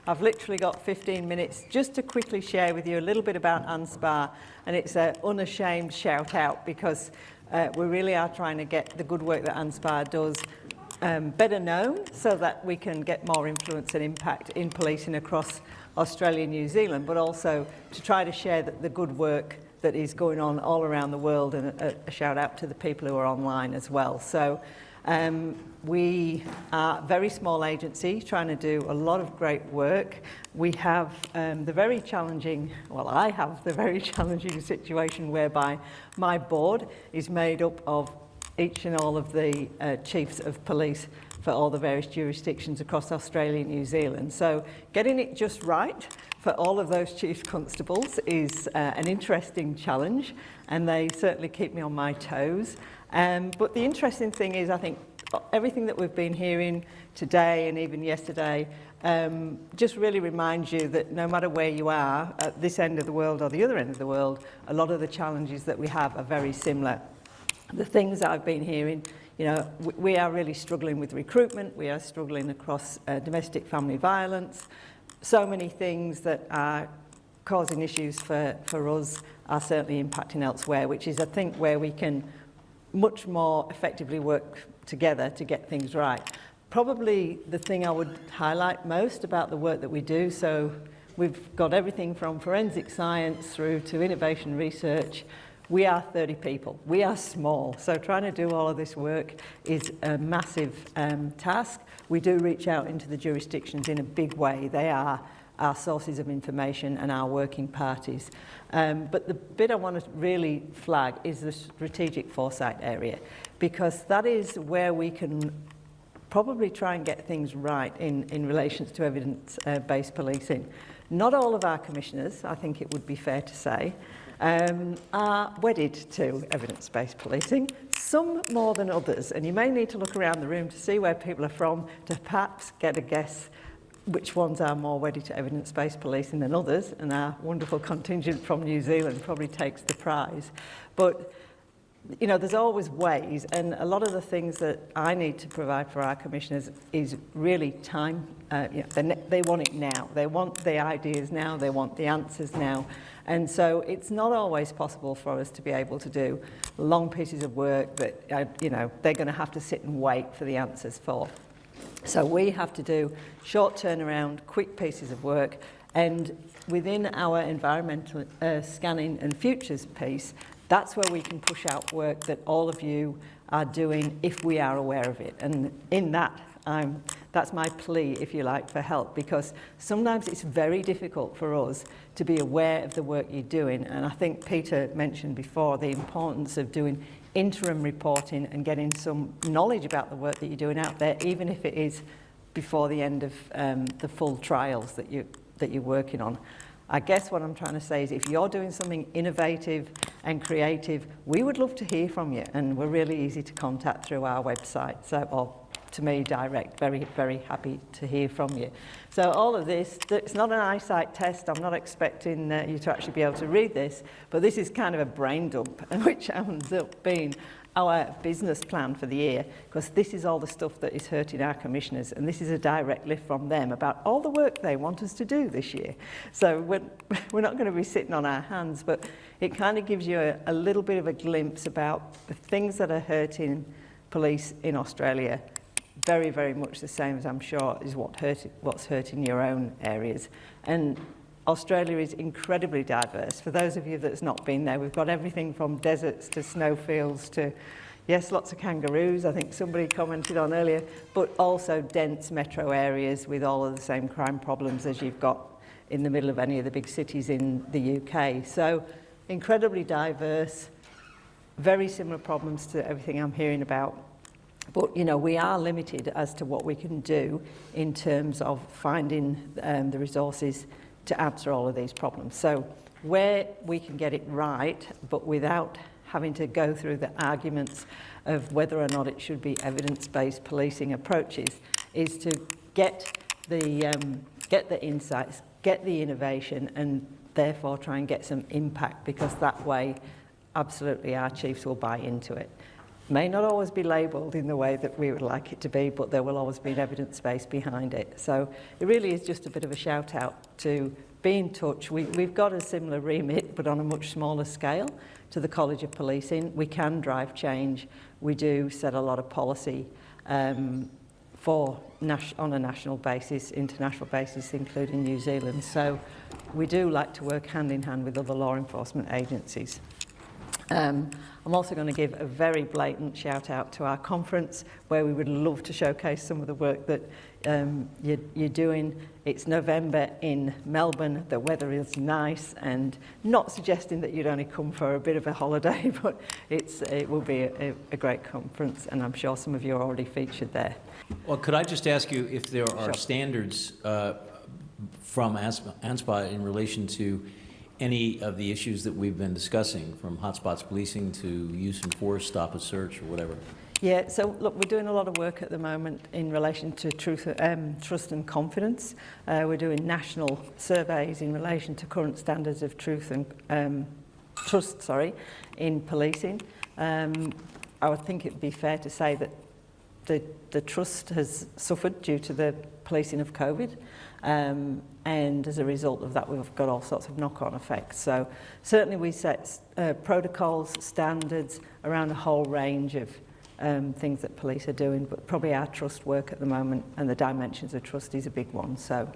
I've literally got 15 minutes just to quickly share with you a little bit about UNSPA, and it's an unashamed shout out because we really are trying to get the good work that UNSPA does better known so that we can get more influence and impact in policing across Australia and New Zealand, but also to try to share the good work that is going on all around the world, and a shout out to the people who are online as well. So we are a very small agency trying to do a lot of great work. We have the very challenging, well, I have the very challenging situation whereby my board is made up of each and all of the chiefs of police for all the various jurisdictions across Australia and New Zealand. So getting it just right for all of those chief constables is an interesting challenge, and they certainly keep me on my toes. But the interesting thing is, I think everything that we've been hearing today and even yesterday just really reminds you that no matter where you are, at this end of the world or the other end of the world, a lot of the challenges that we have are very similar. The things that I've been hearing, you know, we are really struggling with recruitment, we are struggling across domestic family violence. So many things that are causing issues for us are certainly impacting elsewhere, which is, I think, where we can much more effectively work together to get things right. Probably the thing I would highlight most about the work that we do, so we've got everything from forensic science through to innovation research. We are 30 people. We are small, so trying to do all of this work is a massive task. We do reach out into the jurisdictions in a big way. They are our sources of information and our working parties. But the bit I want to really flag is the strategic foresight area, because that is where we can probably try and get things right in relation to evidence-based policing. Not all of our commissioners, I think it would be fair to say, are wedded to evidence-based policing, some more than others, and you may need to look around the room to see where people are from to perhaps get a guess which ones are more wedded to evidence-based policing than others, and our wonderful contingent from New Zealand probably takes the prize. But you know, there's always ways, and a lot of the things that I need to provide for our commissioners is really time. You know, they want it now. They want the ideas now. They want the answers now. And so it's not always possible for us to be able to do long pieces of work that, you know, they're going to have to sit and wait for the answers for. So we have to do short turnaround, quick pieces of work, and within our environmental scanning and futures piece, that's where we can push out work that all of you are doing if we are aware of it. And in that, that's my plea, if you like, for help, because sometimes it's very difficult for us to be aware of the work you're doing. And I think Peter mentioned before the importance of doing interim reporting and getting some knowledge about the work that you're doing out there, even if it is before the end of the full trials that you're working on. I guess what I'm trying to say is if you're doing something innovative and creative, we would love to hear from you, and we're really easy to contact through our website, or to me direct. Very, very happy to hear from you. So all of this, it's not an eyesight test. I'm not expecting you to actually be able to read this, but this is kind of a brain dump, which ends up being our business plan for the year, because this is all the stuff that is hurting our commissioners, and this is a direct lift from them about all the work they want us to do this year. So we're not going to be sitting on our hands, but it kind of gives you a little bit of a glimpse about the things that are hurting police in Australia. Very, very much the same as I'm sure is what's hurting your own areas. And Australia is incredibly diverse. For those of you that's not been there, we've got everything from deserts to snowfields to, yes, lots of kangaroos, I think somebody commented on earlier, but also dense metro areas with all of the same crime problems as you've got in the middle of any of the big cities in the UK. So incredibly diverse, very similar problems to everything I'm hearing about. But, you know, we are limited as to what we can do in terms of finding the resources to answer all of these problems. So where we can get it right, but without having to go through the arguments of whether or not it should be evidence-based policing approaches, is to get the insights, get the innovation, and therefore try and get some impact, because that way absolutely our chiefs will buy into it. may not always be labelled in the way that we would like it to be, but there will always be an evidence base behind it. So it really is just a bit of a shout out to be in touch. We've got a similar remit, but on a much smaller scale to the College of Policing. We can drive change. We do set a lot of policy on a national basis, international basis, including New Zealand. So we do like to work hand in hand with other law enforcement agencies. I'm also going to give a very blatant shout out to our conference, where we would love to showcase some of the work that you're doing. It's November in Melbourne. The weather is nice, and not suggesting that you'd only come for a bit of a holiday, but it will be a great conference, and I'm sure some of you are already featured there. Well, could I just ask you if there are Sure. standards from ANSPA in relation to any of the issues that we've been discussing, from hotspots policing to use and force, stop a search, or whatever? Yeah, so look, we're doing a lot of work at the moment in relation to trust and confidence. We're doing national surveys in relation to current standards of trust in policing. I would think it would be fair to say that the trust has suffered due to the policing of COVID. And as a result of that, we've got all sorts of knock-on effects. So certainly we set protocols, standards around a whole range of things that police are doing, but probably our trust work at the moment and the dimensions of trust is a big one. So,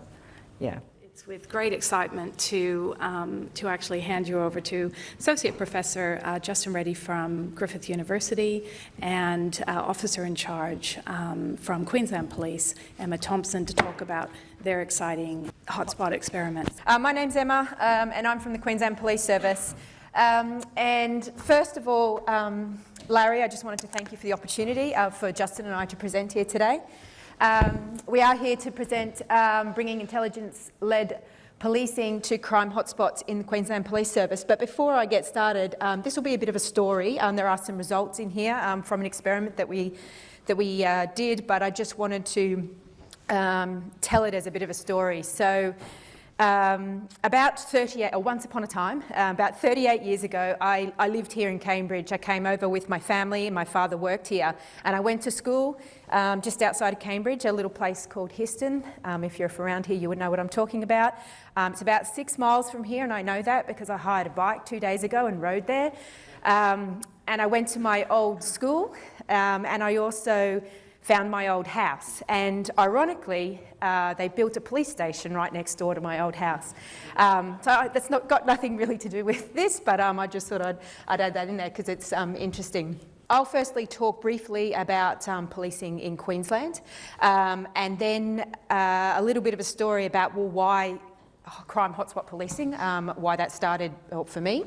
yeah. It's with great excitement to actually hand you over to Associate Professor Justin Reddy from Griffith University and Officer in Charge from Queensland Police, Emma Thompson, to talk about their exciting hotspot experiment. My name's Emma, and I'm from the Queensland Police Service. And first of all, Larry, I just wanted to thank you for the opportunity for Justin and I to present here today. We are here to present bringing intelligence-led policing to crime hotspots in the Queensland Police Service. But before I get started, this will be a bit of a story. There are some results in here from an experiment that we did, but I just wanted to tell it as a bit of a story. So once upon a time, about 38 years ago, I lived here in Cambridge. I came over with my family, and my father worked here. And I went to school just outside of Cambridge, a little place called Histon. If you're from around here, you would know what I'm talking about. It's about 6 miles from here, and I know that because I hired a bike 2 days ago and rode there. And I went to my old school, and I also found my old house, and ironically they built a police station right next door to my old house. So that's got nothing really to do with this, but I just thought I'd add that in there because it's interesting. I'll firstly talk briefly about policing in Queensland, and then a little bit of a story about why crime hotspot policing, why that started for me.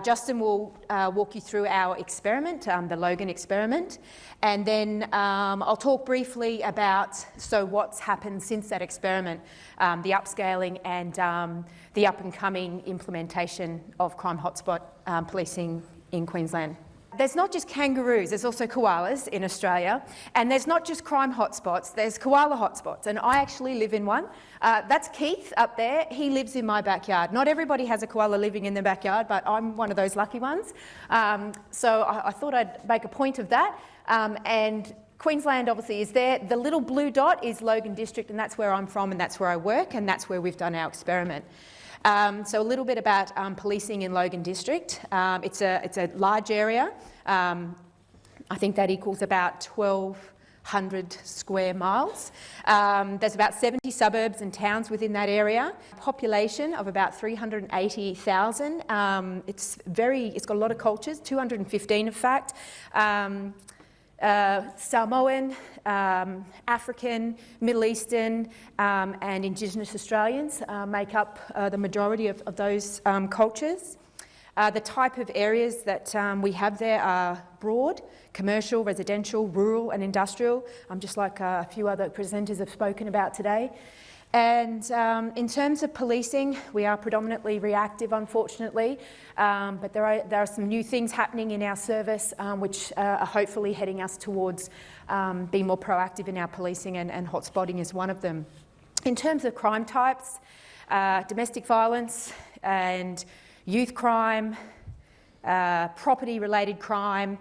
Justin will walk you through our experiment, the Logan experiment, and then I'll talk briefly about what's happened since that experiment, the upscaling and the up-and-coming implementation of crime hotspot policing in Queensland. There's not just kangaroos, there's also koalas in Australia, and there's not just crime hotspots, there's koala hotspots, and I actually live in one. That's Keith up there. He lives in my backyard. Not everybody has a koala living in their backyard, but I'm one of those lucky ones. So I thought I'd make a point of that. And Queensland obviously is there. The little blue dot is Logan District, and that's where I'm from, and that's where I work, and that's where we've done our experiment. So a little bit about policing in Logan District. It's a large area. I think that equals about 1,200 square miles. There's about 70 suburbs and towns within that area. Population of about 380,000. It's got a lot of cultures, 215 in fact. Samoan, African, Middle Eastern and Indigenous Australians make up the majority of those cultures. The type of areas that we have there are broad, commercial, residential, rural and industrial, just like a few other presenters have spoken about today. And in terms of policing, we are predominantly reactive, unfortunately, but there are some new things happening in our service which are hopefully heading us towards being more proactive in our policing, and hotspotting is one of them. In terms of crime types, domestic violence and youth crime, property-related crime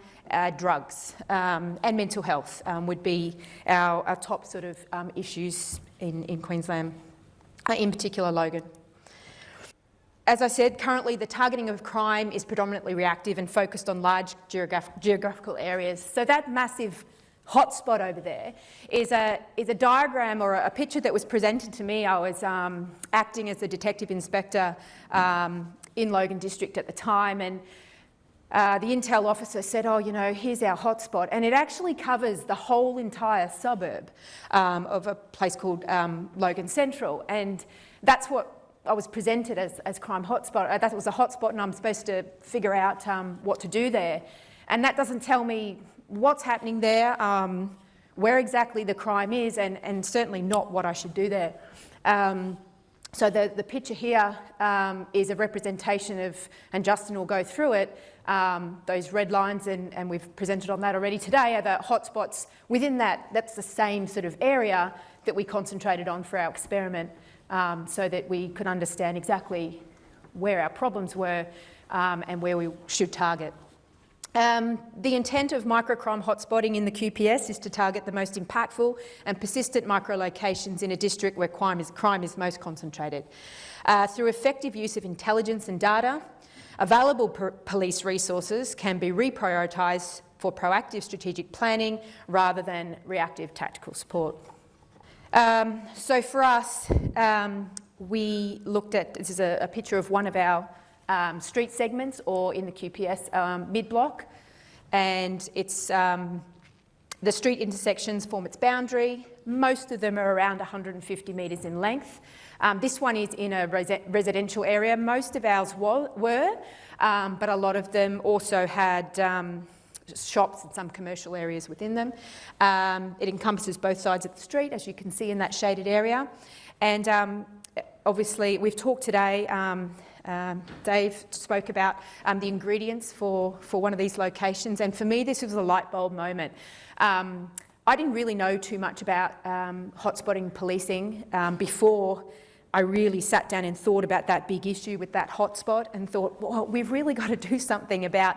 drugs, and mental health would be our top sort of issues in Queensland, in particular Logan. As I said, currently the targeting of crime is predominantly reactive and focused on large geographical areas. So that massive hotspot over there is a diagram or a picture that was presented to me. I was acting as a detective inspector in Logan District at the time, and the intel officer said, oh, you know, here's our hotspot, and it actually covers the whole entire suburb of a place called Logan Central, and that's what I was presented as crime hotspot. That was a hotspot, and I'm supposed to figure out what to do there, and that doesn't tell me what's happening there, where exactly the crime is, and certainly not what I should do there. So the picture here is a representation of, and Justin will go through it, those red lines, and we've presented on that already today, are the hotspots within that. That's the same sort of area that we concentrated on for our experiment, so that we could understand exactly where our problems were and where we should target. The intent of microcrime hotspotting in the QPS is to target the most impactful and persistent microlocations in a district where crime is most concentrated. Through effective use of intelligence and data, available police resources can be reprioritised for proactive strategic planning rather than reactive tactical support. So for us, we looked at, this is a picture of one of our street segments, or in the QPS mid-block, and it's the street intersections form its boundary. Most of them are around 150 metres in length. This one is in a residential area. Most of ours were, but a lot of them also had shops and some commercial areas within them. It encompasses both sides of the street, as you can see in that shaded area. And obviously, we've talked today, Dave spoke about the ingredients for one of these locations, and for me this was a light bulb moment. I didn't really know too much about hotspotting policing before I really sat down and thought about that big issue with that hotspot, and thought, well, we've really got to do something about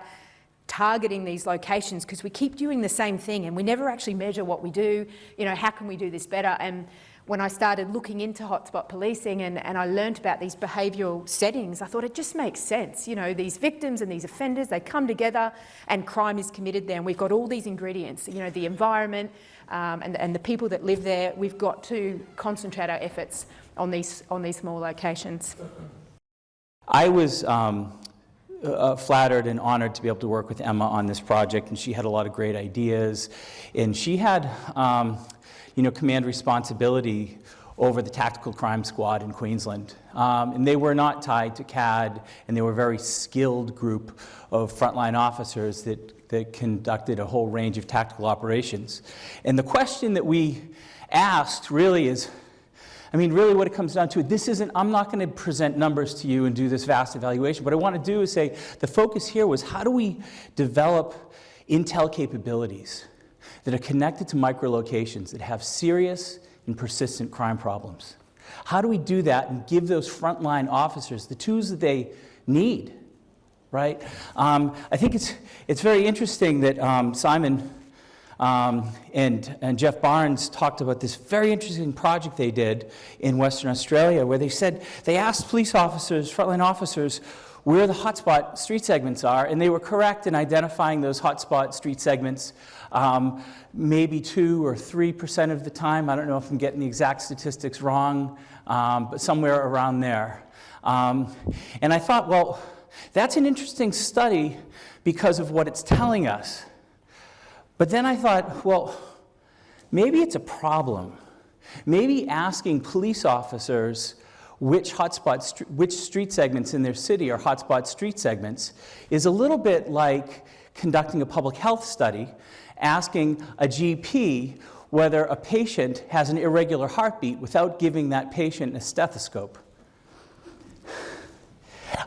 targeting these locations, because we keep doing the same thing and we never actually measure what we do. You know, how can we do this better? And when I started looking into hotspot policing and I learnt about these behavioural settings, I thought it just makes sense. You know, these victims and these offenders, they come together and crime is committed there, and we've got all these ingredients, you know, the environment and the people that live there. We've got to concentrate our efforts on these small locations. I was flattered and honoured to be able to work with Emma on this project, and she had a lot of great ideas, and she had command responsibility over the Tactical Crime Squad in Queensland. And they were not tied to CAD, and they were a very skilled group of frontline officers that conducted a whole range of tactical operations. And the question that we asked really is, really what it comes down to, I'm not going to present numbers to you and do this vast evaluation. What I want to do is say, the focus here was, how do we develop intel capabilities that are connected to microlocations that have serious and persistent crime problems? How do we do that and give those frontline officers the tools that they need, right? I think it's very interesting that Simon and Jeff Barnes talked about this very interesting project they did in Western Australia, where they asked police officers, frontline officers, where the hotspot street segments are, and they were correct in identifying those hotspot street segments maybe 2 or 3% of the time. I don't know if I'm getting the exact statistics wrong, but somewhere around there. And I thought, well, that's an interesting study because of what it's telling us. But then I thought, well, maybe it's a problem. Maybe asking police officers which street segments in their city are hotspot street segments is a little bit like conducting a public health study, asking a GP whether a patient has an irregular heartbeat without giving that patient a stethoscope.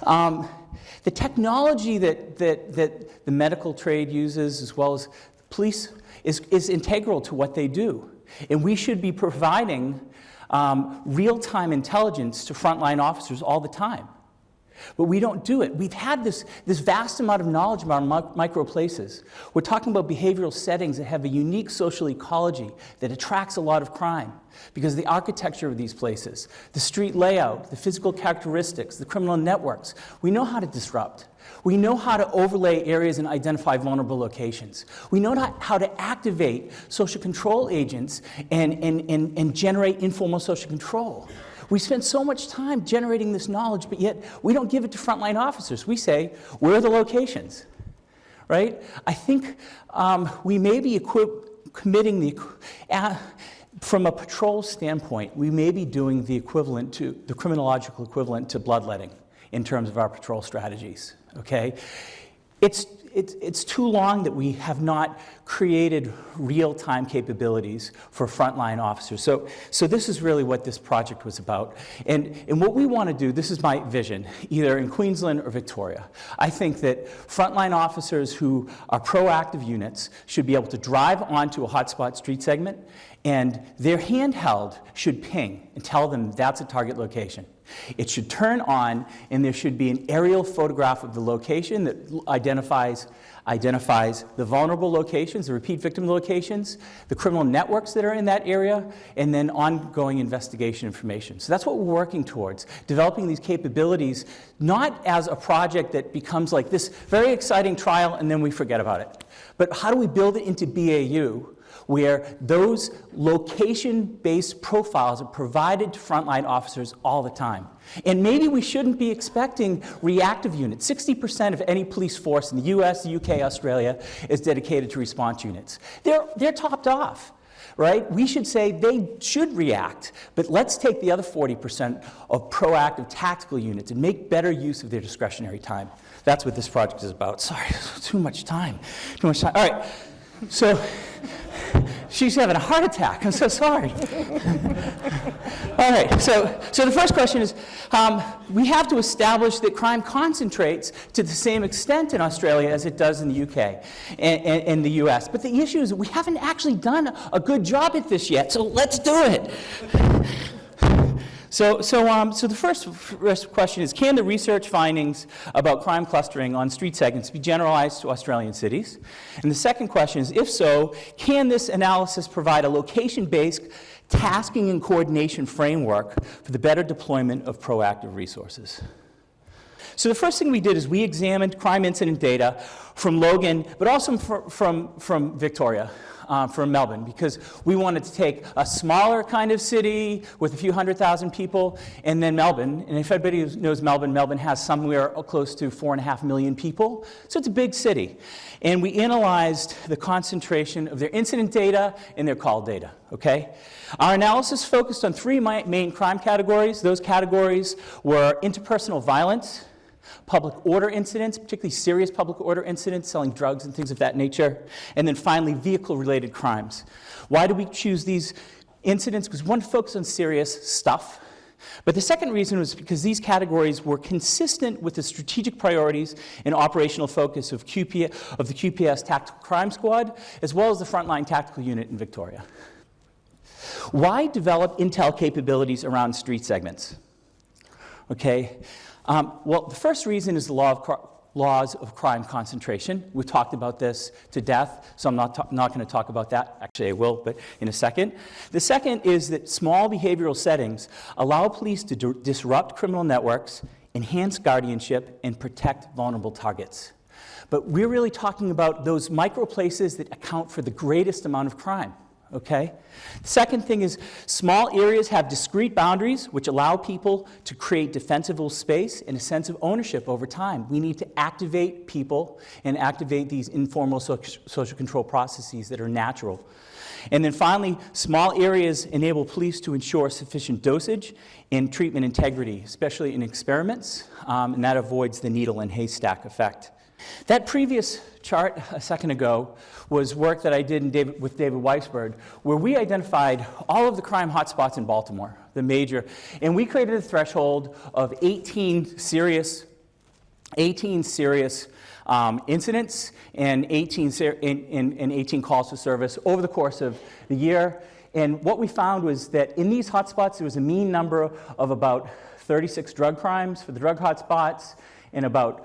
The technology that the medical trade uses, as well as police, is integral to what they do. And we should be providing real-time intelligence to frontline officers all the time. But we don't do it. We've had this vast amount of knowledge about micro places. We're talking about behavioral settings that have a unique social ecology that attracts a lot of crime because of the architecture of these places, the street layout, the physical characteristics, the criminal networks. We know how to disrupt. We know how to overlay areas and identify vulnerable locations. We know how to activate social control agents and generate informal social control. We spend so much time generating this knowledge, but yet we don't give it to frontline officers. We say, where are the locations, right? I think we may be committing from a patrol standpoint, we may be doing the equivalent to, the criminological equivalent to bloodletting in terms of our patrol strategies, okay? It's too long that we have not created real-time capabilities for frontline officers. So this is really what this project was about. And what we want to do, this is my vision, either in Queensland or Victoria. I think that frontline officers who are proactive units should be able to drive onto a hotspot street segment, and their handheld should ping and tell them that's a target location. It should turn on, and there should be an aerial photograph of the location that identifies the vulnerable locations, the repeat victim locations, the criminal networks that are in that area, and then ongoing investigation information. So that's what we're working towards, developing these capabilities, not as a project that becomes like this very exciting trial and then we forget about it, but how do we build it into BAU, where those location-based profiles are provided to frontline officers all the time. And maybe we shouldn't be expecting reactive units. 60% of any police force in the US, the UK, Australia is dedicated to response units. They're topped off, right? We should say they should react, but let's take the other 40% of proactive tactical units and make better use of their discretionary time. That's what this project is about. Sorry, too much time. All right, so she's having a heart attack. I'm so sorry. All right, so the first question is, we have to establish that crime concentrates to the same extent in Australia as it does in the UK and the US. But the issue is that we haven't actually done a good job at this yet, so let's do it. So the first question is, can the research findings about crime clustering on street segments be generalized to Australian cities? And the second question is, if so, can this analysis provide a location-based tasking and coordination framework for the better deployment of proactive resources? So the first thing we did is we examined crime incident data from Logan, but also from Victoria. From Melbourne, because we wanted to take a smaller kind of city with a few 100,000 people, and then Melbourne. And if everybody knows Melbourne, Melbourne has somewhere close to 4.5 million people, so it's a big city. And we analyzed the concentration of their incident data and their call data, okay? Our analysis focused on three main crime categories. Those categories were interpersonal violence, public order incidents, particularly serious public order incidents, selling drugs and things of that nature, and then finally vehicle-related crimes. Why do we choose these incidents? Because we want to focus on serious stuff. But the second reason was because these categories were consistent with the strategic priorities and operational focus of the QPS Tactical Crime Squad, as well as the Frontline Tactical Unit in Victoria. Why develop intel capabilities around street segments? Okay. Well, the first reason is the laws of crime concentration. We've talked about this to death, so I'm not going to talk about that. Actually, I will, but in a second. The second is that small behavioral settings allow police to disrupt criminal networks, enhance guardianship, and protect vulnerable targets. But we're really talking about those micro places that account for the greatest amount of crime. Okay? The second thing is small areas have discrete boundaries which allow people to create defensible space and a sense of ownership over time. We need to activate people and activate these informal social control processes that are natural. And then finally, small areas enable police to ensure sufficient dosage and treatment integrity, especially in experiments, and that avoids the needle and haystack effect. That previous chart a second ago was work that I did with David Weisberg, where we identified all of the crime hotspots in Baltimore, the major, and we created a threshold of 18 serious incidents and 18 calls for service over the course of the year. And what we found was that in these hotspots, there was a mean number of about 36 drug crimes for the drug hotspots and about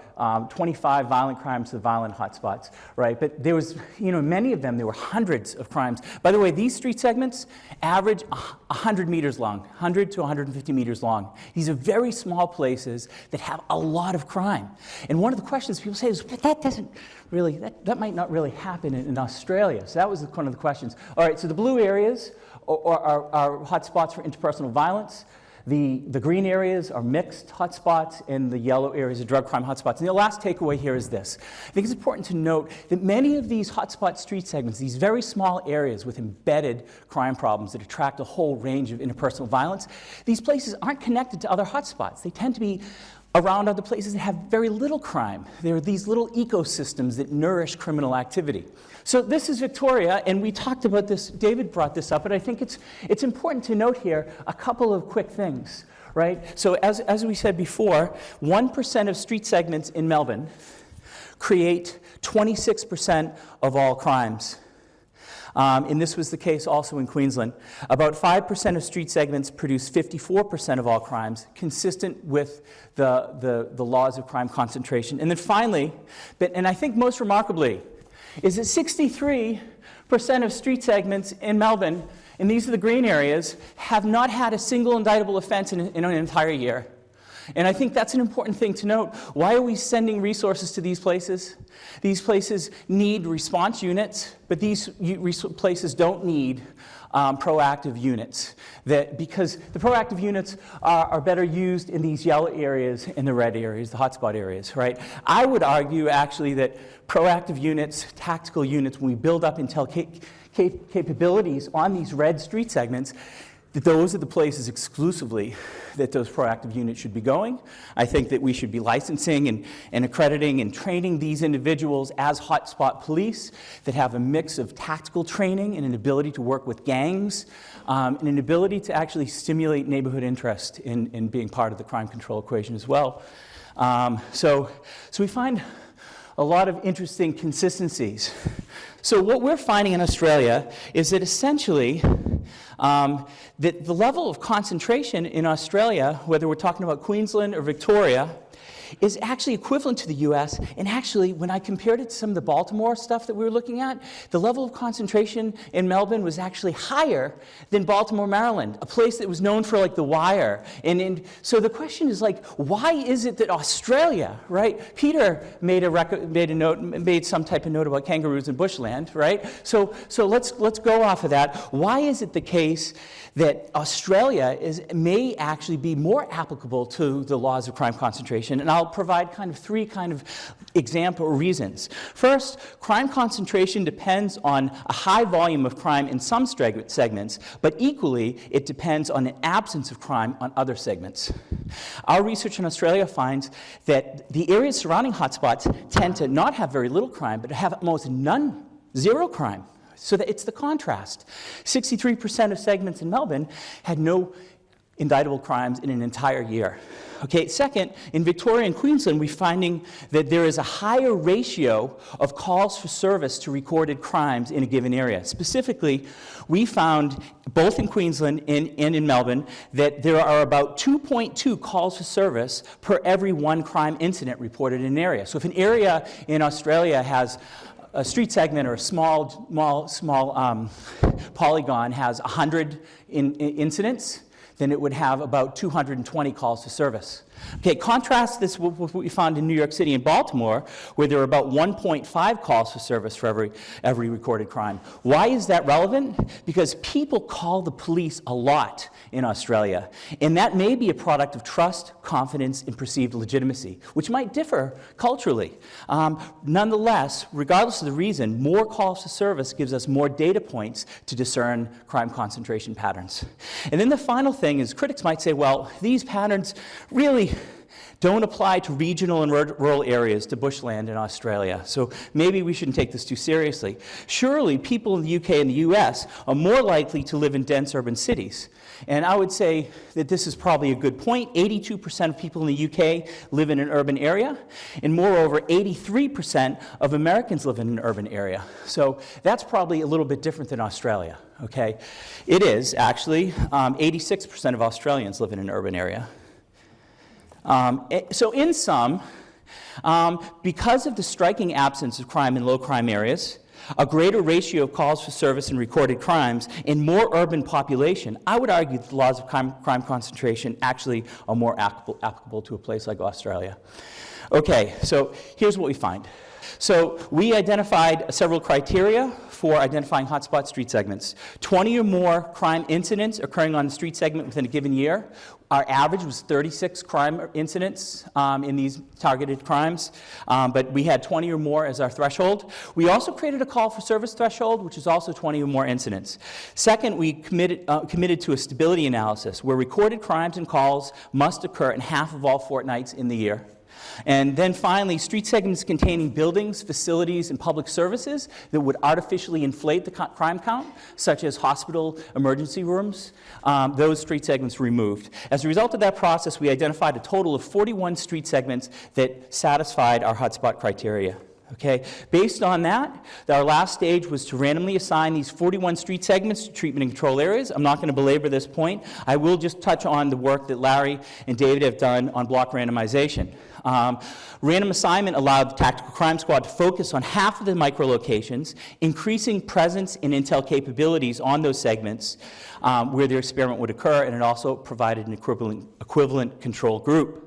25 violent crimes for the violent hotspots, right? But there was, many of them, there were hundreds of crimes. By the way, these street segments average 100 meters long, 100 to 150 meters long. These are very small places that have a lot of crime. And one of the questions people say is, but that doesn't really, that might not really happen in Australia. So that was one of the questions. All right, so the blue areas are hotspots for interpersonal violence. The green areas are mixed hotspots, and the yellow areas are drug crime hotspots. And the last takeaway here is this. I think it's important to note that many of these hotspot street segments, these very small areas with embedded crime problems that attract a whole range of interpersonal violence, these places aren't connected to other hotspots. They tend to be around other places that have very little crime. There are these little ecosystems that nourish criminal activity. So this is Victoria, and we talked about this, David brought this up, but I think it's important to note here a couple of quick things, right? So as we said before, 1% of street segments in Melbourne create 26% of all crimes. And this was the case also in Queensland. About 5% of street segments produce 54% of all crimes, consistent with the laws of crime concentration. And then finally, and I think most remarkably, is that 63% of street segments in Melbourne, and these are the green areas, have not had a single indictable offense in an entire year. And I think that's an important thing to note. Why are we sending resources to these places? These places need response units, but these places don't need proactive units. Because the proactive units are better used in these yellow areas and the red areas, the hotspot areas, right? I would argue actually that proactive units, tactical units, when we build up intel capabilities on these red street segments, that those are the places exclusively that those proactive units should be going. I think that we should be licensing and accrediting and training these individuals as hotspot police that have a mix of tactical training and an ability to work with gangs and an ability to actually stimulate neighborhood interest in being part of the crime control equation as well. So we find a lot of interesting consistencies. So what we're finding in Australia is that essentially that the level of concentration in Australia, whether we're talking about Queensland or Victoria, is actually equivalent to the US. And actually, when I compared it to some of the Baltimore stuff that we were looking at, the level of concentration in Melbourne was actually higher than Baltimore, Maryland, a place that was known for like The Wire. And so the question is like, why is it that Australia, right? Peter made some type of note about kangaroos in bushland, right? So let's go off of that. Why is it the case that Australia may actually be more applicable to the laws of crime concentration? And I'll provide three example reasons. First, crime concentration depends on a high volume of crime in some segments, but equally, it depends on an absence of crime on other segments. Our research in Australia finds that the areas surrounding hotspots tend to not have very little crime, but have almost zero crime. So that it's the contrast. 63% of segments in Melbourne had no indictable crimes in an entire year. Okay, second, in Victoria and Queensland, we're finding that there is a higher ratio of calls for service to recorded crimes in a given area. Specifically, we found, both in Queensland and in Melbourne, that there are about 2.2 calls for service per every one crime incident reported in an area. So if an area in Australia has a street segment or a small polygon has 100 incidents, then it would have about 220 calls to service. Okay, contrast this with what we found in New York City and Baltimore, where there are about 1.5 calls for service for every recorded crime. Why is that relevant? Because people call the police a lot in Australia, and that may be a product of trust, confidence, and perceived legitimacy, which might differ culturally. Nonetheless, regardless of the reason, more calls to service gives us more data points to discern crime concentration patterns. And then the final thing is, critics might say, well, these patterns really really don't apply to regional and rural areas, to bushland in Australia. So maybe we shouldn't take this too seriously. Surely people in the UK and the US are more likely to live in dense urban cities. And I would say that this is probably a good point. 82% of people in the UK live in an urban area, and moreover, 83% of Americans live in an urban area. So that's probably a little bit different than Australia, okay? It is, actually. 86% of Australians live in an urban area. So in sum, because of the striking absence of crime in low-crime areas, a greater ratio of calls for service and recorded crimes in more urban population, I would argue that the laws of crime concentration actually are more applicable to a place like Australia. Okay, so here's what we find. So we identified several criteria for identifying hotspot street segments. 20 or more crime incidents occurring on the street segment within a given year. Our average was 36 crime incidents in these targeted crimes, but we had 20 or more as our threshold. We also created a call for service threshold, which is also 20 or more incidents. Second, we committed to a stability analysis where recorded crimes and calls must occur in half of all fortnights in the year. And then finally, street segments containing buildings, facilities, and public services that would artificially inflate the crime count, such as hospital emergency rooms, those street segments removed. As a result of that process, we identified a total of 41 street segments that satisfied our hotspot criteria. Okay. Based on that, our last stage was to randomly assign these 41 street segments to treatment and control areas. I'm not going to belabor this point. I will just touch on the work that Larry and David have done on block randomization. Random assignment allowed the Tactical Crime Squad to focus on half of the micro-locations, increasing presence and intel capabilities on those segments where the experiment would occur, and it also provided an equivalent control group.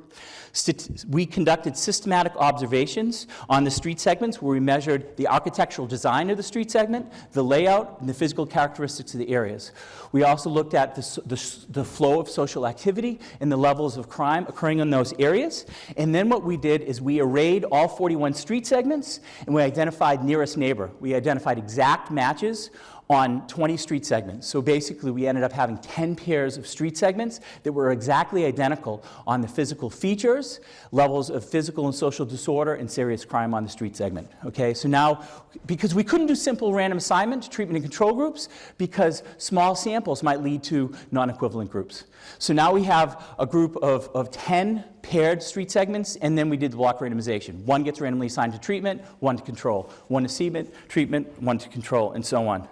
We conducted systematic observations on the street segments where we measured the architectural design of the street segment, the layout, and the physical characteristics of the areas. We also looked at the flow of social activity and the levels of crime occurring in those areas. And then what we did is we arrayed all 41 street segments, and we identified nearest neighbor. We identified exact matches on 20 street segments. So basically, we ended up having 10 pairs of street segments that were exactly identical on the physical features, levels of physical and social disorder, and serious crime on the street segment. Okay, so now, because we couldn't do simple random assignment to treatment and control groups, because small samples might lead to non-equivalent groups. So now we have a group of 10 paired street segments, and then we did the block randomization. One gets randomly assigned to treatment, one to control. One to treatment, one to control, and so on.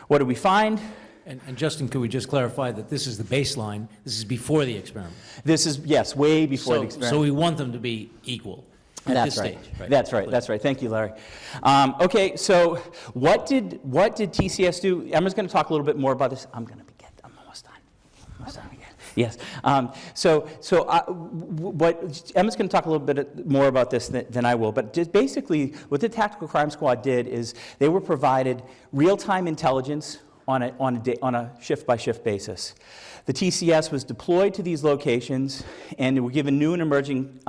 What did we find? And Justin, could we just clarify that this is the baseline? This is before the experiment. This is, yes, way before the experiment. So we want them to be equal at this stage. Right? That's right. That's right. Thank you, Larry. Okay, so what did TCS do? Emma's going to talk a little bit more about this. I'm almost done. Again. Yes. What Emma's going to talk a little bit more about this than I will. But just basically, what the Tactical Crime Squad did is they were provided real-time intelligence on a shift-by-shift basis. The TCS was deployed to these locations, and they were given new and emerging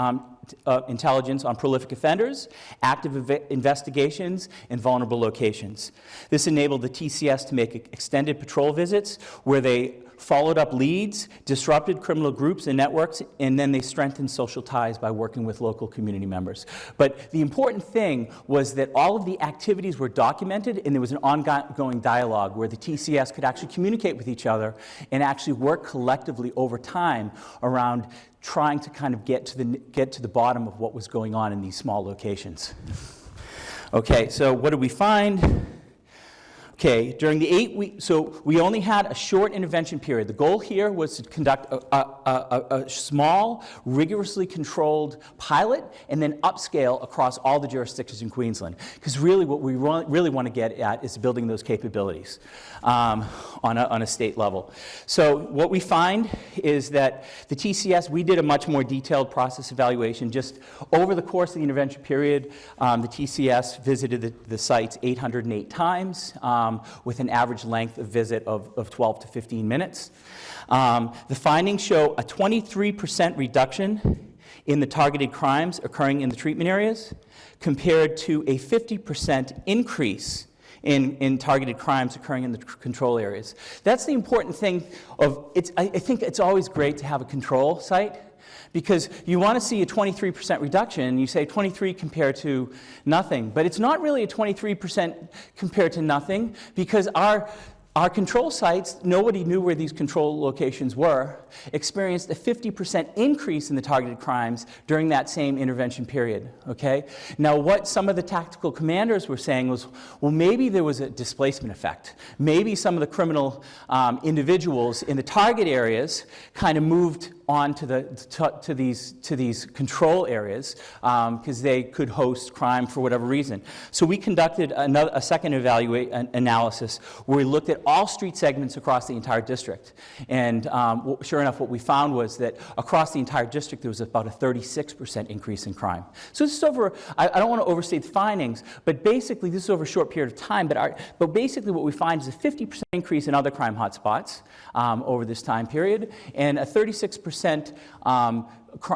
intelligence on prolific offenders, active investigations, and vulnerable locations. This enabled the TCS to make extended patrol visits where they followed up leads, disrupted criminal groups and networks, and then they strengthened social ties by working with local community members. But the important thing was that all of the activities were documented, and there was an ongoing dialogue where the TCS could actually communicate with each other and actually work collectively over time around trying to kind of get to the bottom of what was going on in these small locations. Okay, so what did we find? Okay, during the 8 weeks, so we only had a short intervention period. The goal here was to conduct a small, rigorously controlled pilot and then upscale across all the jurisdictions in Queensland. Because really what we really want to get at is building those capabilities on a state level. So what we find is that the TCS, we did a much more detailed process evaluation. Just over the course of the intervention period, the TCS visited the sites 808 times. With an average length of visit of 12 to 15 minutes. The findings show a 23% reduction in the targeted crimes occurring in the treatment areas compared to a 50% increase in targeted crimes occurring in the control areas. That's the important thing of, I think it's always great to have a control site, because you want to see a 23% reduction, and you say 23 compared to nothing. But it's not really a 23% compared to nothing, because our control sites, nobody knew where these control locations were, experienced a 50% increase in the targeted crimes during that same intervention period, okay? Now, what some of the tactical commanders were saying was, well, maybe there was a displacement effect. Maybe some of the criminal individuals in the target areas kind of moved on to these control areas because they could host crime for whatever reason. So we conducted a second analysis where we looked at all street segments across the entire district. And sure enough, what we found was that across the entire district, there was about a 36% increase in crime. So this is over, I don't want to overstate the findings, but basically this is over a short period of time. But basically what we find is a 50% increase in other crime hotspots over this time period, and a 36%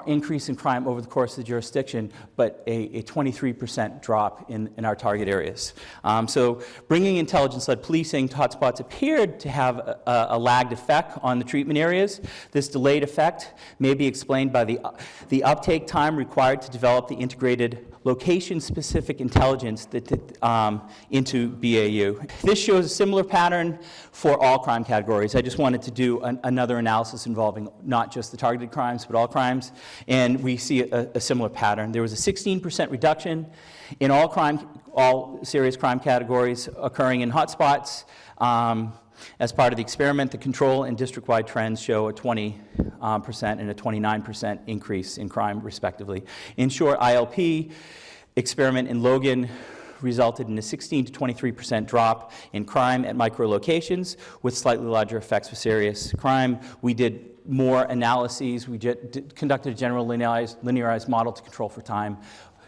increase in crime over the course of the jurisdiction, but a 23% drop in our target areas. So bringing intelligence-led policing to hotspots appeared to have a lagged effect on the treatment areas. This delayed effect may be explained by the uptake time required to develop the integrated location-specific intelligence into BAU. This shows a similar pattern for all crime categories. I just wanted to do another analysis involving not just the targeted crimes, but all crimes, and we see a similar pattern. There was a 16% reduction in all serious crime categories occurring in hotspots. As part of the experiment, the control and district-wide trends show a 20% and a 29% increase in crime, respectively. In short, ILP experiment in Logan resulted in a 16 to 23% drop in crime at micro-locations with slightly larger effects for serious crime. We did more analyses. We conducted a general linearized model to control for time,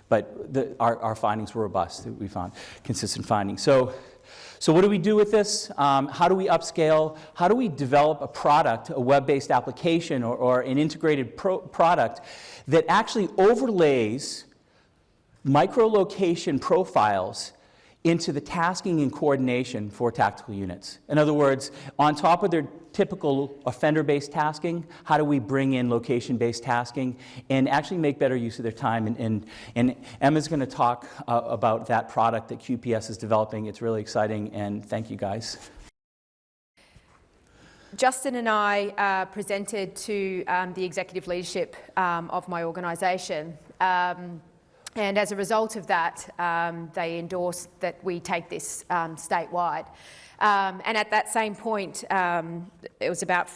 but our findings were robust. We found consistent findings. So what do we do with this? How do we upscale? How do we develop a product, a web-based application or an integrated product that actually overlays micro-location profiles into the tasking and coordination for tactical units? In other words, on top of their typical offender-based tasking, how do we bring in location-based tasking and actually make better use of their time? And Emma's going to talk about that product that QPS is developing. It's really exciting, and thank you, guys. Justin and I presented to the executive leadership of my organisation. And as a result of that, they endorsed that we take this statewide. And at that same point, it was about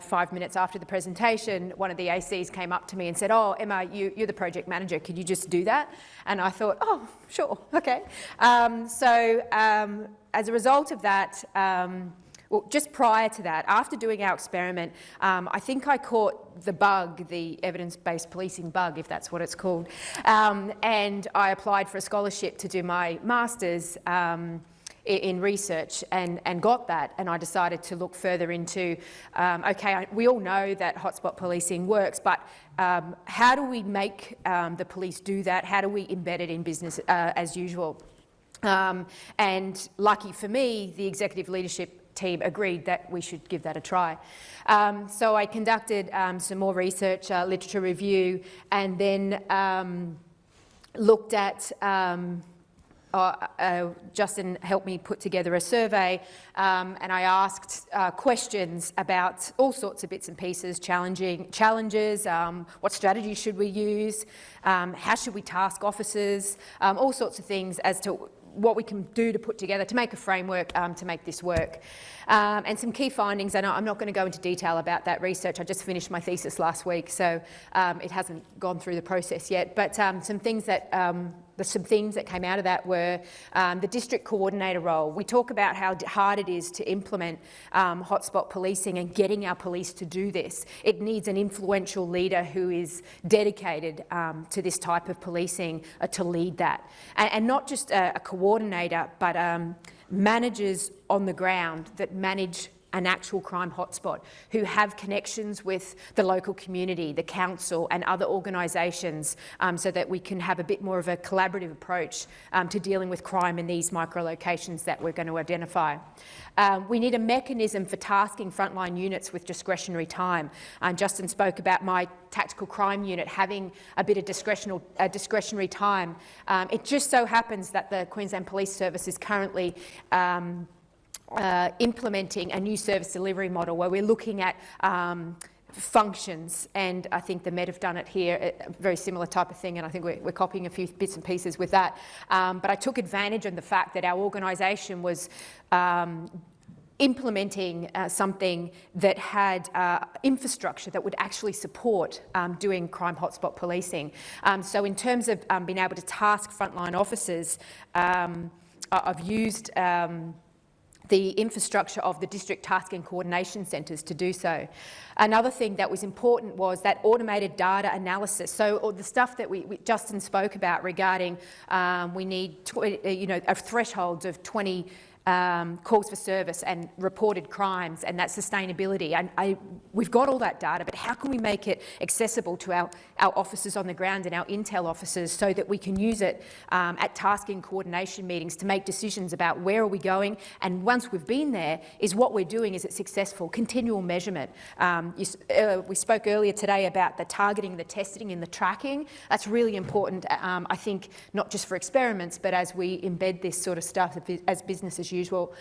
5 minutes after the presentation, one of the ACs came up to me and said, "Oh, Emma, you're the project manager. Could you just do that?" And I thought, "Oh, sure, okay." So as a result of that, well, just prior to that, after doing our experiment, I think I caught the bug, the evidence-based policing bug, if that's what it's called, and I applied for a scholarship to do my master's in research and got that, and I decided to look further into, okay, we all know that hotspot policing works, but how do we make the police do that? How do we embed it in business as usual? And lucky for me, the executive leadership team agreed that we should give that a try. So I conducted some more research, literature review, and then looked at, Justin helped me put together a survey, and I asked questions about all sorts of bits and pieces, challenges, what strategy should we use, how should we task officers, all sorts of things as to what we can do to put together to make a framework to make this work. And some key findings, and I'm not going to go into detail about that research. I just finished my thesis last week, so it hasn't gone through the process yet. But some themes that came out of that were the district coordinator role. We talk about how hard it is to implement hotspot policing and getting our police to do this. It needs an influential leader who is dedicated to this type of policing to lead that. And not just a coordinator, but managers on the ground that manage an actual crime hotspot, who have connections with the local community, the council and other organisations, so that we can have a bit more of a collaborative approach to dealing with crime in these micro-locations that we're going to identify. We need a mechanism for tasking frontline units with discretionary time. Justin spoke about my tactical crime unit having a bit of discretionary time. It just so happens that the Queensland Police Service is currently implementing a new service delivery model where we're looking at functions, and I think the Met have done it here, a very similar type of thing, and I think we're copying a few bits and pieces with that. But I took advantage of the fact that our organisation was implementing something that had infrastructure that would actually support doing crime hotspot policing. So in terms of being able to task frontline officers, I've used the infrastructure of the district tasking coordination centres to do so. Another thing that was important was that automated data analysis. So the stuff that Justin spoke about regarding we need a threshold of 20 calls for service and reported crimes and that sustainability. And we've got all that data, but how can we make it accessible to our officers on the ground and our intel officers so that we can use it at tasking coordination meetings to make decisions about where are we going, and once we've been there, is what we're doing, is it successful? Continual measurement. We spoke earlier today about the targeting, the testing and the tracking. That's really important, I think, not just for experiments, but as we embed this sort of stuff as business as usual.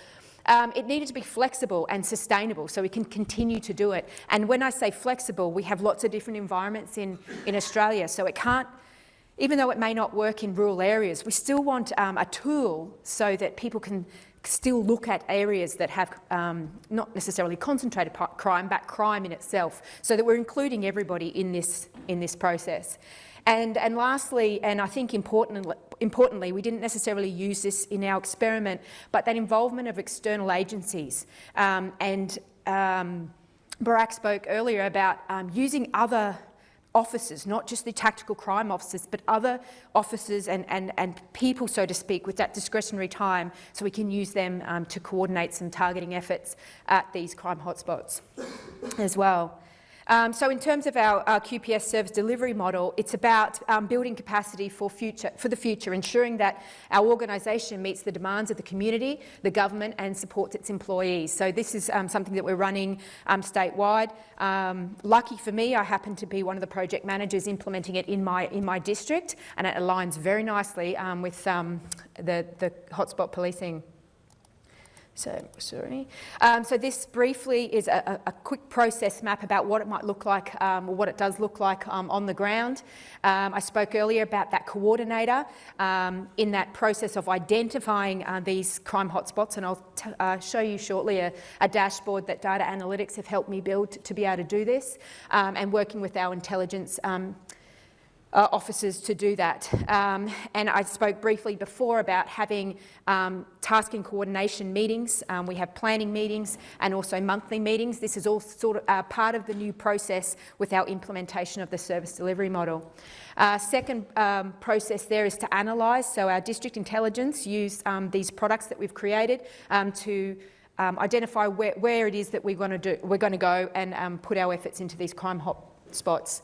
It needed to be flexible and sustainable so we can continue to do it. And when I say flexible, we have lots of different environments in Australia, so it can't, even though it may not work in rural areas, we still want a tool so that people can still look at areas that have not necessarily concentrated crime, but crime in itself, so that we're including everybody in this process. And lastly, and I think importantly, we didn't necessarily use this in our experiment, but that involvement of external agencies. Barack spoke earlier about using other officers, not just the tactical crime officers, but other officers and people, so to speak, with that discretionary time, so we can use them to coordinate some targeting efforts at these crime hotspots as well. So in terms of our QPS service delivery model, it's about building capacity for the future, ensuring that our organisation meets the demands of the community, the government, and supports its employees. So this is something that we're running statewide. Lucky for me, I happen to be one of the project managers implementing it in my district, and it aligns very nicely with the hotspot policing. So this briefly is a quick process map about what it might look like, or what it does look like on the ground. I spoke earlier about that coordinator in that process of identifying these crime hotspots, and I'll show you shortly a dashboard that data analytics have helped me build to be able to do this, and working with our intelligence officers to do that. And I spoke briefly before about having tasking coordination meetings. We have planning meetings and also monthly meetings. This is all sort of part of the new process with our implementation of the service delivery model. Second process there is to analyse. So our district intelligence use these products that we've created to identify where it is that we're going to go and put our efforts into these crime hotspots.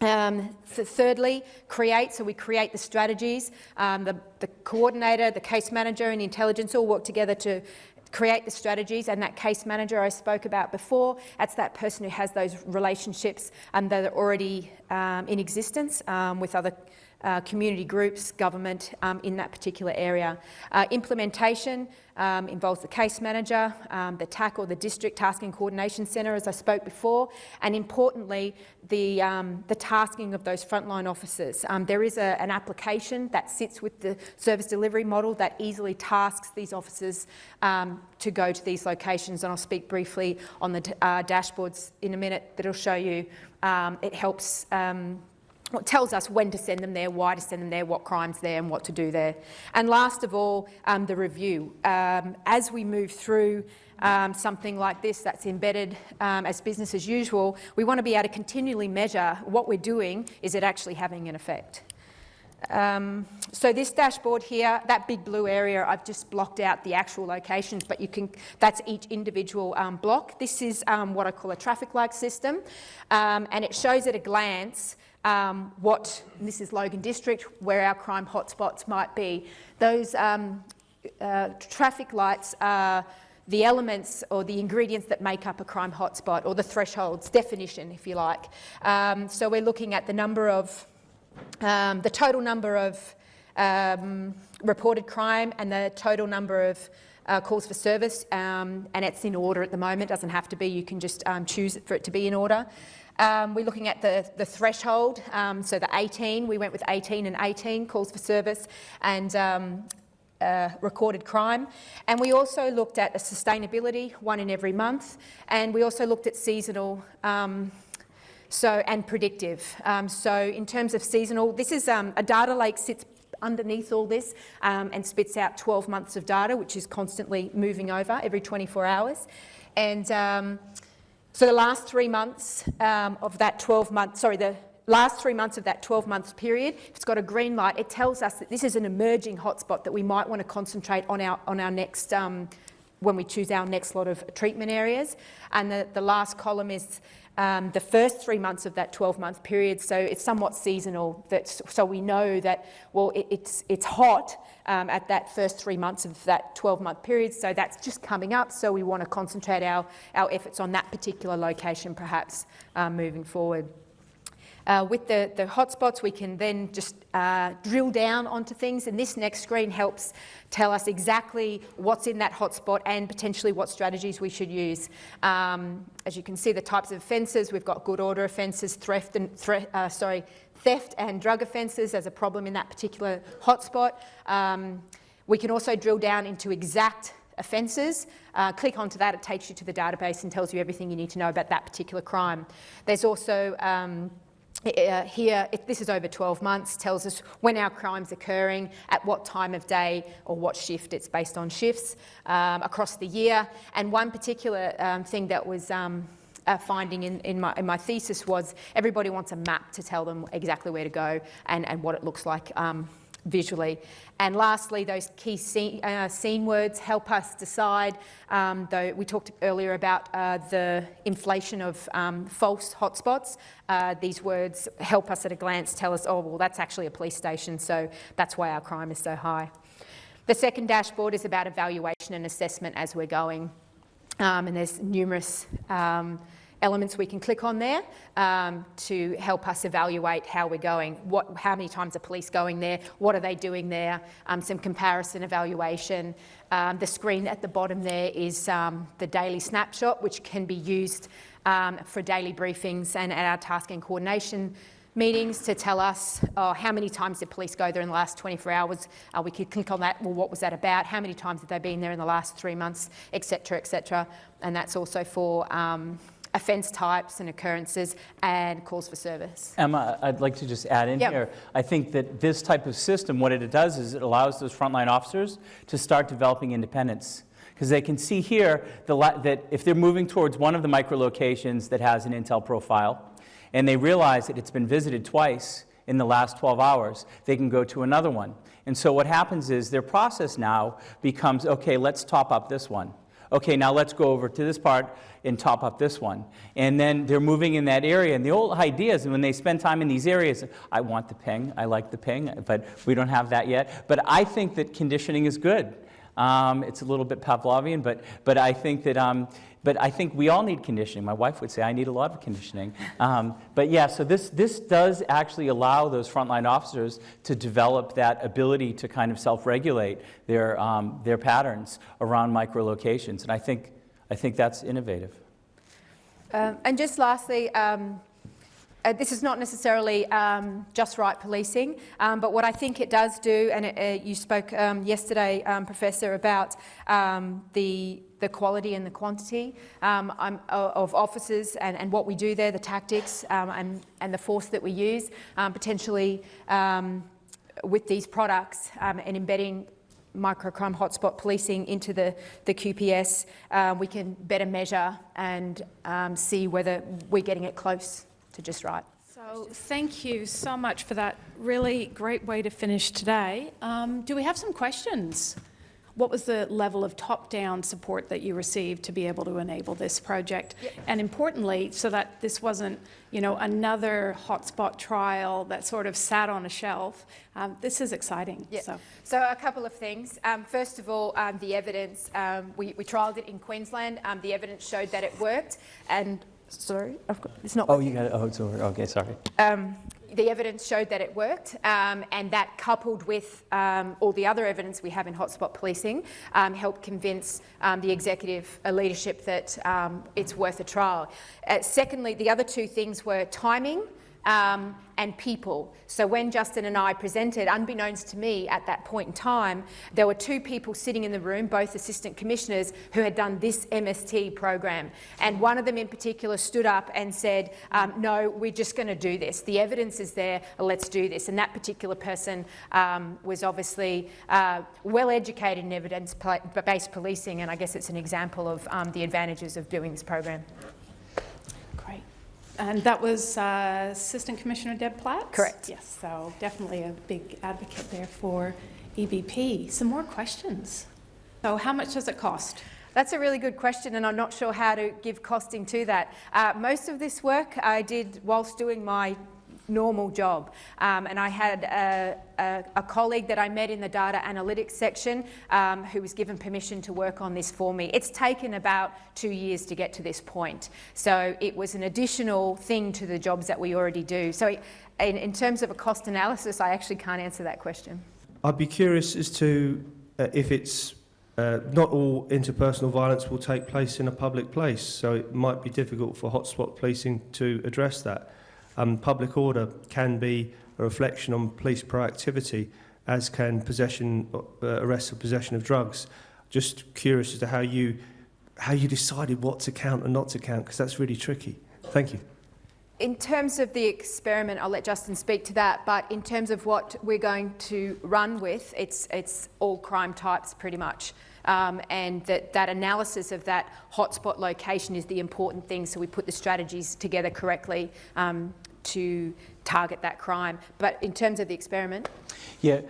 Thirdly, create. So we create the strategies. The coordinator, the case manager and the intelligence all work together to create the strategies, and that case manager I spoke about before, that's that person who has those relationships that are already in existence with other community groups, government in that particular area. Implementation involves the case manager, the TAC or the District Tasking Coordination Centre, as I spoke before, and importantly, the tasking of those frontline officers. There is an application that sits with the service delivery model that easily tasks these officers to go to these locations, and I'll speak briefly on the dashboards in a minute that'll show you. It helps it tells us when to send them there, why to send them there, what crimes there and what to do there. And last of all, the review. As we move through something like this that's embedded as business as usual, we want to be able to continually measure what we're doing, is it actually having an effect? So this dashboard here, that big blue area, I've just blocked out the actual locations, but that's each individual block. This is what I call a traffic light system, and it shows at a glance and this is Logan District, where our crime hotspots might be. Those traffic lights are the elements or the ingredients that make up a crime hotspot, or the thresholds, definition, if you like. So we're looking at the number of, the total number of reported crime and the total number of calls for service, and it's in order at the moment. It doesn't have to be, you can just choose for it to be in order. We're looking at the threshold, so the 18, we went with 18 and 18 calls for service and recorded crime. And we also looked at a sustainability, one in every month, and we also looked at seasonal and predictive. So in terms of seasonal, this is a data lake sits underneath all this and spits out 12 months of data, which is constantly moving over every 24 hours. And so the last 3 months of that 12-month, the last 3 months of that 12-month period, if it's got a green light, it tells us that this is an emerging hotspot that we might want to concentrate on our next, when we choose our next lot of treatment areas. And the last column is the first 3 months of that 12-month period, so it's somewhat seasonal. So we know that, well, it's hot at that first 3 months of that 12-month period, so that's just coming up, so we want to concentrate our efforts on that particular location perhaps moving forward. With the hotspots, we can then just drill down onto things, and this next screen helps tell us exactly what's in that hotspot and potentially what strategies we should use. As you can see, the types of offences, we've got good order offences, theft and drug offences as a problem in that particular hotspot. We can also drill down into exact offences. Click onto that, it takes you to the database and tells you everything you need to know about that particular crime. There's also here, this is over 12 months, tells us when our crime's occurring, at what time of day or what shift. It's based on shifts across the year. And one particular thing that was finding in my thesis was everybody wants a map to tell them exactly where to go and what it looks like visually. And lastly, those key scene words help us decide, though we talked earlier about the inflation of false hotspots. These words help us at a glance tell us, oh, well, that's actually a police station, so that's why our crime is so high. The second dashboard is about evaluation and assessment as we're going, and there's numerous elements we can click on there to help us evaluate how we're going. How many times are police going there? What are they doing there? Some comparison evaluation. The screen at the bottom there is the daily snapshot, which can be used for daily briefings and at our task and coordination meetings to tell us how many times did police go there in the last 24 hours. We could click on that. Well, what was that about? How many times have they been there in the last 3 months, etc., etc. And that's also for offence types and occurrences and calls for service. Emma, I'd like to just add in here. I think that this type of system, what it does is it allows those frontline officers to start developing independence. Because they can see here that if they're moving towards one of the micro-locations that has an intel profile, and they realize that it's been visited twice in the last 12 hours, they can go to another one. And so what happens is their process now becomes, okay, let's top up this one. Okay, now let's go over to this part and top up this one. And then they're moving in that area. And the old idea is when they spend time in these areas, I want the ping, I like the ping, but we don't have that yet. But I think that conditioning is good. It's a little bit Pavlovian, but I think that but I think we all need conditioning. My wife would say I need a lot of conditioning. But yeah, so this does actually allow those frontline officers to develop that ability to kind of self-regulate their patterns around micro-locations, and I think that's innovative. And just lastly, this is not necessarily just right policing, but what I think it does do, and you spoke yesterday, Professor, about the quality and the quantity of officers and what we do there, the tactics and the force that we use, potentially with these products and embedding microcrime hotspot policing into the QPS, we can better measure and see whether we're getting it close to just right. So thank you so much for that really great way to finish today. Do we have some questions? What was the level of top-down support that you received to be able to enable this project? Yep. And importantly, so that this wasn't, another hotspot trial that sort of sat on a shelf. This is exciting. Yep. So a couple of things. First of all, the evidence. We trialled it in Queensland. The evidence showed that it worked. And sorry, it's not. Oh, you got it. Oh, it's over. Okay, sorry. The evidence showed that it worked, and that coupled with all the other evidence we have in hotspot policing helped convince the executive leadership that it's worth a trial. Secondly, the other two things were timing and people. So when Justin and I presented, unbeknownst to me at that point in time, there were two people sitting in the room, both assistant commissioners, who had done this MST program. And one of them in particular stood up and said, no, we're just going to do this. The evidence is there, let's do this. And that particular person was obviously well educated in evidence-based policing, and I guess it's an example of the advantages of doing this program. great. And that was Assistant Commissioner Deb Platt? Correct. Yes, so definitely a big advocate there for EBP. Some more questions. So how much does it cost? That's a really good question, and I'm not sure how to give costing to that. Most of this work I did whilst doing my normal job, and I had a colleague that I met in the data analytics section who was given permission to work on this for me. It's taken about 2 years to get to this point, so it was an additional thing to the jobs that we already do. So in terms of a cost analysis, I actually can't answer that question. I'd be curious as to if it's not all interpersonal violence will take place in a public place, so it might be difficult for hotspot policing to address that. Public order can be a reflection on police proactivity, as can arrest for possession of drugs. Just curious as to how you decided what to count and not to count, because that's really tricky. Thank you. In terms of the experiment, I'll let Justin speak to that, but in terms of what we're going to run with, it's all crime types pretty much. And that analysis of that hotspot location is the important thing, so we put the strategies together correctly to target that crime. But in terms of the experiment? Yeah,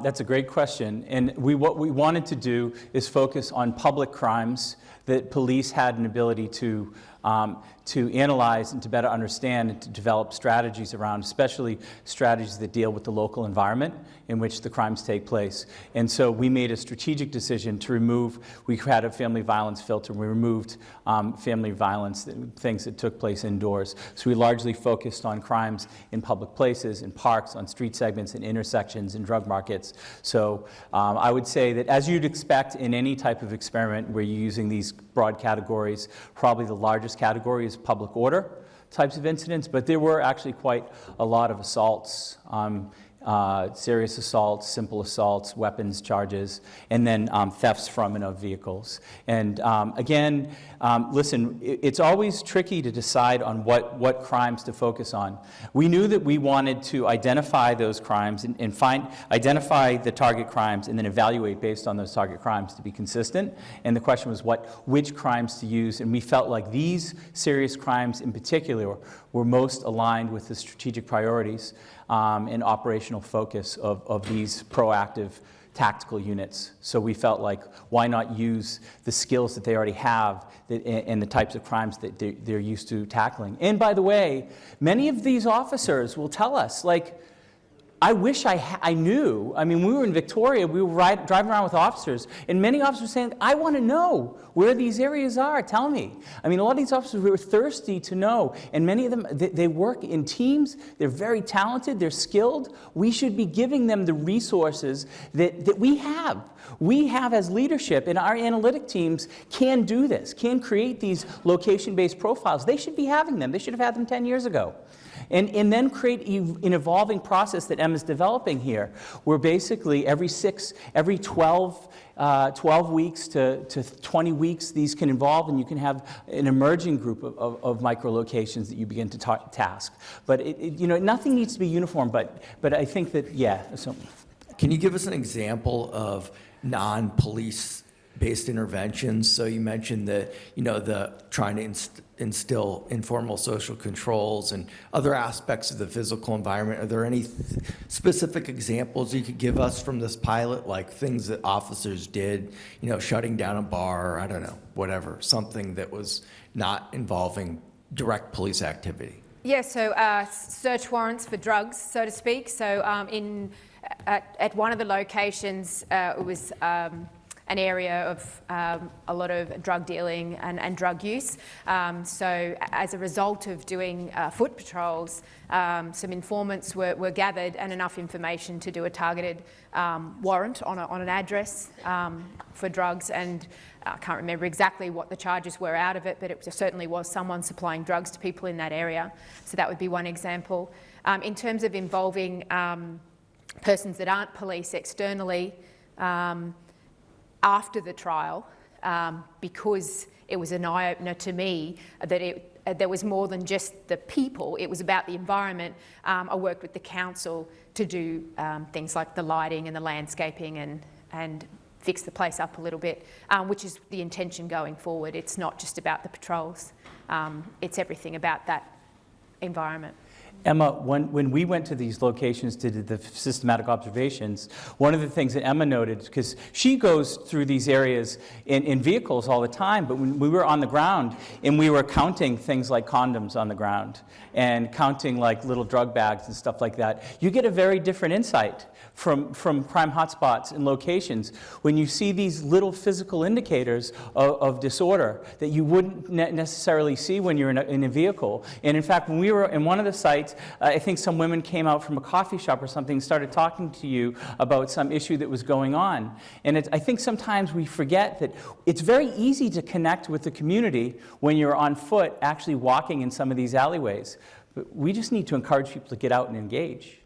that's a great question. And what we wanted to do is focus on public crimes that police had an ability to analyze and to better understand and to develop strategies around, especially strategies that deal with the local environment in which the crimes take place. And so we made a strategic decision to remove, we had a family violence filter, and we removed family violence, things that took place indoors. So we largely focused on crimes in public places, in parks, on street segments, in intersections, in drug markets. So I would say that, as you'd expect in any type of experiment where you're using these broad categories, probably the largest category is public order types of incidents, but there were actually quite a lot of assaults, serious assaults, simple assaults, weapons charges, and then thefts from and of vehicles. And again, listen, it's always tricky to decide on what crimes to focus on. We knew that we wanted to identify those crimes and identify the target crimes and then evaluate based on those target crimes to be consistent. And the question was which crimes to use, and we felt like these serious crimes in particular were most aligned with the strategic priorities and operational focus of these proactive tactical units. So we felt like, why not use the skills that they already have and the types of crimes that they're used to tackling. And by the way, many of these officers will tell us, like, I wish I knew. I mean, we were in Victoria, we were driving around with officers, and many officers were saying, I want to know where these areas are, tell me. I mean, a lot of these officers were thirsty to know, and many of them, they work in teams, they're very talented, they're skilled. We should be giving them the resources that we have. We have as leadership, and our analytic teams can do this, can create these location-based profiles. They should be having them. They should have had them 10 years ago. And then create an evolving process that Emma's developing here, where basically every 12 weeks to 20 weeks, these can evolve, and you can have an emerging group of micro-locations that you begin to task. But nothing needs to be uniform, but I think that, yeah. So. Can you give us an example of non-police based interventions. So you mentioned the trying to instill informal social controls and other aspects of the physical environment. Are there any specific examples you could give us from this pilot, like things that officers did, shutting down a bar, or I don't know, whatever, something that was not involving direct police activity? Yeah, so search warrants for drugs, so to speak. So at one of the locations, it was an area of a lot of drug dealing and drug use. So as a result of doing foot patrols, some informants were gathered and enough information to do a targeted warrant on an address for drugs. And I can't remember exactly what the charges were out of it, but it certainly was someone supplying drugs to people in that area. So that would be one example. In terms of involving persons that aren't police externally, after the trial, because it was an eye-opener to me that there was more than just the people, it was about the environment. I worked with the council to do things like the lighting and the landscaping and fix the place up a little bit, which is the intention going forward. It's not just about the patrols, it's everything about that environment. Emma, when we went to these locations to do the systematic observations, one of the things that Emma noted, because she goes through these areas in vehicles all the time, but when we were on the ground and we were counting things like condoms on the ground and counting like little drug bags and stuff like that, you get a very different insight from crime hotspots and locations when you see these little physical indicators of disorder that you wouldn't necessarily see when you're in a vehicle. And in fact, when we were in one of the sites, I think some women came out from a coffee shop or something and started talking to you about some issue that was going on. And I think sometimes we forget that it's very easy to connect with the community when you're on foot actually walking in some of these alleyways. But we just need to encourage people to get out and engage.